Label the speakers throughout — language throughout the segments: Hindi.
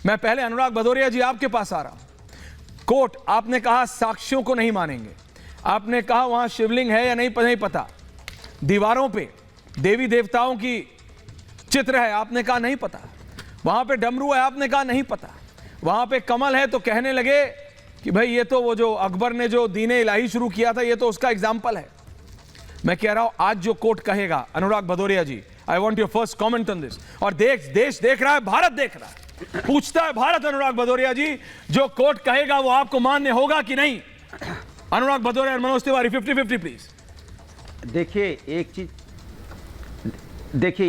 Speaker 1: मैं पहले अनुराग भदौरिया जी आपके पास आ रहा हूं। कोर्ट, आपने कहा साक्ष्यों को नहीं मानेंगे, आपने कहा वहां शिवलिंग है या नहीं पता, दीवारों पे देवी देवताओं की चित्र है, आपने कहा नहीं पता, वहां पे डमरू है, आपने कहा नहीं पता, वहां पे कमल है, तो कहने लगे कि भाई ये तो वो जो अकबर ने जो दीने इलाही शुरू किया था ये तो उसका एग्जाम्पल है। मैं कह रहा हूं आज जो कोर्ट कहेगा, Anurag Bhadauria ji, I want your first comment on this. और देश देख रहा है, भारत देख रहा है, पूछता है भारत, अनुराग भदौरिया जी जो कोर्ट कहेगा वो आपको मान्य होगा कि नहीं? अनुराग भदौरिया और मनोज तिवारी 50-50 प्लीज।
Speaker 2: देखिए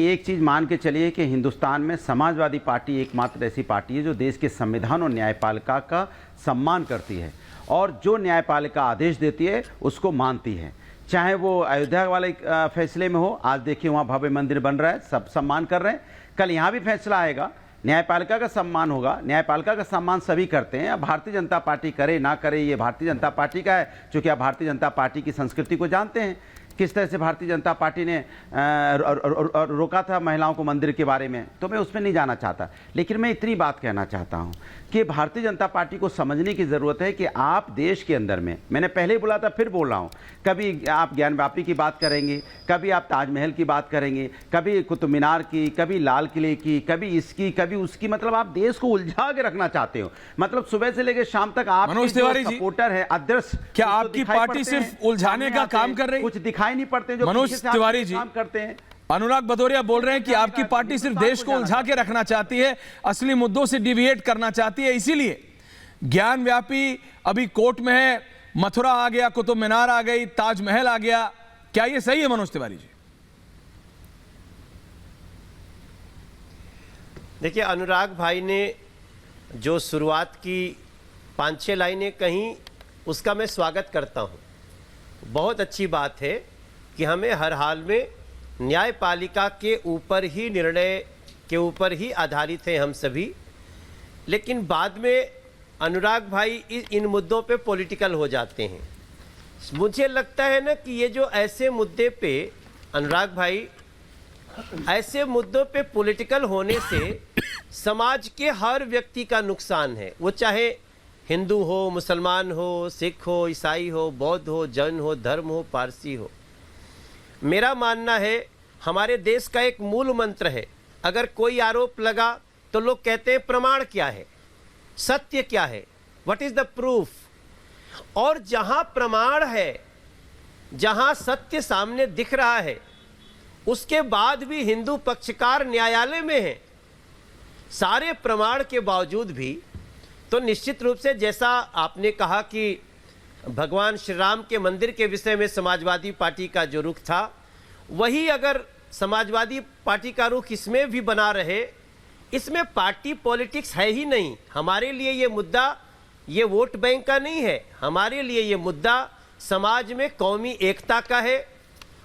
Speaker 2: एक चीज मान के चलिए कि हिंदुस्तान में समाजवादी पार्टी एकमात्र ऐसी पार्टी है जो देश के संविधान और न्यायपालिका का सम्मान करती है और जो न्यायपालिका आदेश देती है उसको मानती है, चाहे वो अयोध्या वाले फैसले में हो। आज देखिए वहाँ भव्य मंदिर बन रहा है, सब सम्मान कर रहे हैं, कल यहाँ भी फैसला आएगा, न्यायपालिका का सम्मान होगा। न्यायपालिका का सम्मान सभी करते हैं, अब भारतीय जनता पार्टी करे ना करे ये भारतीय जनता पार्टी का है, क्योंकि आप भारतीय जनता पार्टी की संस्कृति को जानते हैं, किस तरह से भारतीय जनता पार्टी ने रोका था महिलाओं को मंदिर के बारे में, तो मैं उसमें नहीं जाना चाहता। लेकिन मैं इतनी बात कहना चाहता हूं कि भारतीय जनता पार्टी को समझने की ज़रूरत है कि आप देश के अंदर में, मैंने पहले ही बोला था फिर बोल रहा हूं, कभी आप ज्ञानवापी की बात करेंगे, कभी आप ताजमहल की बात करेंगे, कभी कुतुब मीनार की, कभी लाल किले की, कभी इसकी कभी उसकी, मतलब आप देश को उलझा के रखना चाहते हो। मतलब सुबह से लेकर शाम तक आप सपोर्टर है, अध्यक्ष,
Speaker 1: क्या आपकी पार्टी सिर्फ उलझाने का काम कर रही है?
Speaker 2: कुछ दिखाई नहीं पड़ते जो
Speaker 1: मनोज तिवारी जी
Speaker 2: काम करते हैं।
Speaker 1: अनुराग भदौरिया बोल रहे हैं कि आपकी पार्टी सिर्फ देश को उलझा के रखना चाहती है, असली मुद्दों से डिविएट करना चाहती है, इसीलिए ज्ञानव्यापी अभी कोर्ट में है, मथुरा आ गया, कुतुब मीनार आ गई, ताजमहल आ गया। क्या ये सही है मनोज तिवारी जी?
Speaker 3: देखिए अनुराग भाई ने जो शुरुआत की 5-6 लाइनें कहीं, उसका मैं स्वागत करता हूं। बहुत अच्छी बात है कि हमें हर हाल में न्यायपालिका के ऊपर ही, निर्णय के ऊपर ही आधारित हैं हम सभी। लेकिन बाद में अनुराग भाई इन मुद्दों पे पॉलिटिकल हो जाते हैं। मुझे लगता है ना कि ये जो ऐसे मुद्दे पे, अनुराग भाई, ऐसे मुद्दों पे पॉलिटिकल होने से समाज के हर व्यक्ति का नुकसान है, वो चाहे हिंदू हो, मुसलमान हो, सिख हो, ईसाई हो, बौद्ध हो, जैन हो, धर्म हो, पारसी हो। मेरा मानना है हमारे देश का एक मूल मंत्र है, अगर कोई आरोप लगा तो लोग कहते हैं प्रमाण क्या है, सत्य क्या है, व्हाट इज द प्रूफ। और जहां प्रमाण है, जहां सत्य सामने दिख रहा है, उसके बाद भी हिंदू पक्षकार न्यायालय में है, सारे प्रमाण के बावजूद भी, तो निश्चित रूप से जैसा आपने कहा कि भगवान श्री राम के मंदिर के विषय में समाजवादी पार्टी का जो रुख था, वही अगर समाजवादी पार्टी का रुख इसमें भी बना रहे, इसमें पार्टी पॉलिटिक्स है ही नहीं। हमारे लिए ये मुद्दा ये वोट बैंक का नहीं है, हमारे लिए ये मुद्दा समाज में कौमी एकता का है।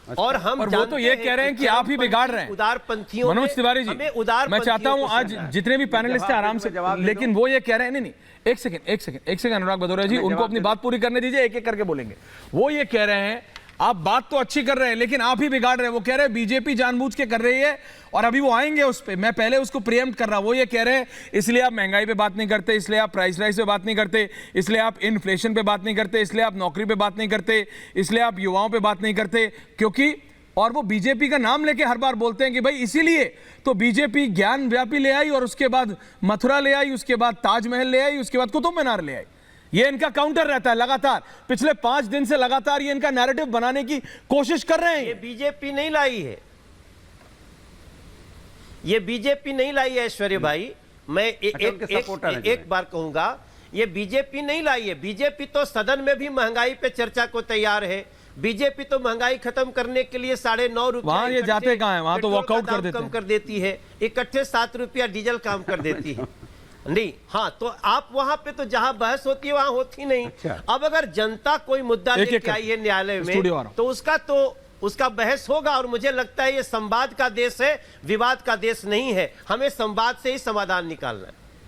Speaker 3: अच्छा, और हम
Speaker 1: वो तो ये कह रहे हैं कि आप ही बिगाड़ रहे हैं
Speaker 3: उदारपंथियों।
Speaker 1: मनोज तिवारी जी, मैं चाहता हूं आज जितने भी पैनलिस्ट हैं आराम से, लेकिन वो ये कह रहे हैं, नहीं एक सेकंड अनुराग भदौरिया जी, उनको अपनी बात पूरी करने दीजिए, एक एक करके बोलेंगे। वो ये कह रहे हैं आप बात तो अच्छी कर रहे हैं लेकिन आप ही बिगाड़ रहे हैं। वो कह रहे हैं बीजेपी जानबूझ के कर रही है और अभी वो आएंगे उस पर, मैं पहले उसको प्रीएम्प्ट कर रहा हूं। वो ये कह रहे हैं इसलिए आप महंगाई पे बात नहीं करते, इसलिए आप प्राइस राइज पे बात नहीं करते, इसलिए आप इन्फ्लेशन पे बात नहीं करते, इसलिए आप नौकरी पे बात नहीं करते, इसलिए आप युवाओं पे बात नहीं करते, क्योंकि, और वो बीजेपी का नाम लेके हर बार बोलते हैं कि भाई इसीलिए तो बीजेपी ज्ञानव्यापी ले आई और उसके बाद मथुरा ले आई, उसके बाद ताजमहल ले आई, उसके बाद कुतुब मीनार ले आई। ये इनका काउंटर रहता है लगातार, पिछले 5 दिन से लगातार ये इनका नैरेटिव बनाने की कोशिश कर रहे हैं।
Speaker 3: ये बीजेपी नहीं लाई है, ये बीजेपी नहीं लाई है ऐश्वर्य भाई। मैं एक बार कहूंगा, ये बीजेपी नहीं लाई है। बीजेपी तो सदन में भी महंगाई पे चर्चा को तैयार है। बीजेपी तो महंगाई खत्म करने के लिए 9.5 रुपए,
Speaker 1: वहां ये जाते कहां है, वहां तो वॉकआउट कर देते हैं,
Speaker 3: कम कर देती है, इकट्ठे 7 रुपया डीजल काम कर देती है। नहीं, हाँ, तो आप वहां पे तो जहां बहस होती है वहां होती नहीं। अच्छा। अब अगर जनता कोई मुद्दा लेके आई है न्यायालय में, तो उसका बहस होगा। और मुझे लगता है ये संवाद का देश है, विवाद का देश नहीं है। हमें संवाद से ही समाधान निकालना है।